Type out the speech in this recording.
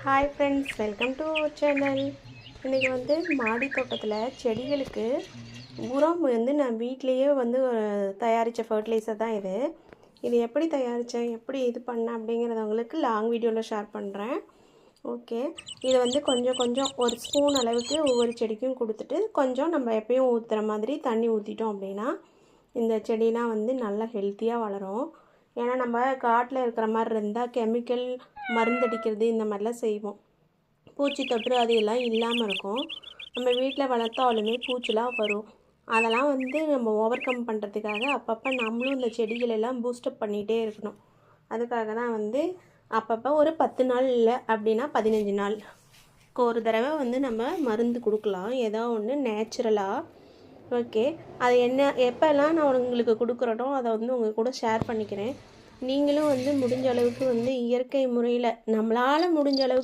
Hi friends, welcome to our channel. இன்றைக்கி மாடி தோட்டத்தில் செடிகளுக்கு உரம் நான் வீட்டிலையே தயாரித்த ஃபர்டிலைசர் தான் இது. இது எப்படி தயாரித்தேன், எப்படி இது பண்ணேன் அப்படிங்கிறத உங்களுக்கு லாங் வீடியோவில் ஷேர் பண்ணுறேன். ஓகே, இதை கொஞ்சம் கொஞ்சம் ஒரு ஸ்பூன் அளவுக்கு ஒவ்வொரு செடிக்கும் கொடுத்துட்டு கொஞ்சம் நம்ம எப்பயும் ஊற்றுற மாதிரி தண்ணி ஊற்றிட்டோம் அப்படின்னா இந்த செடிலாம் நல்லா ஹெல்த்தியாக வளரும். ஏன்னா நம்ம காட்டில் இருக்கிற மாதிரி இருந்தால் கெமிக்கல் மருந்தடிக்கிறது இந்த மாதிரிலாம் செய்வோம். பூச்சி தொற்று அது எல்லாம் இல்லாமல் இருக்கும். நம்ம வீட்டில் வளர்த்தாலுமே பூச்சிலாம் வரும். அதெல்லாம் நம்ம ஓவர் கம் பண்ணுறதுக்காக அப்பப்போ நம்மளும் இந்த செடிகளெல்லாம் பூஸ்டப் பண்ணிகிட்டே இருக்கணும். அதுக்காக தான் அப்பப்போ ஒரு 10 நாள் இல்லை அப்படின்னா 15 நாள் ஒரு தடவை நம்ம மருந்து கொடுக்கலாம், ஏதோ ஒன்று நேச்சுரலாக. ஓகே, அது என்ன எப்போல்லாம் நான் உங்களுக்கு கொடுக்குறனோ அதை உங்கள் கூட ஷேர் பண்ணிக்கிறேன். நீங்களும் முடிஞ்ச அளவுக்கு இயற்கை முறையில் நம்மளால் முடிஞ்ச அளவுக்கு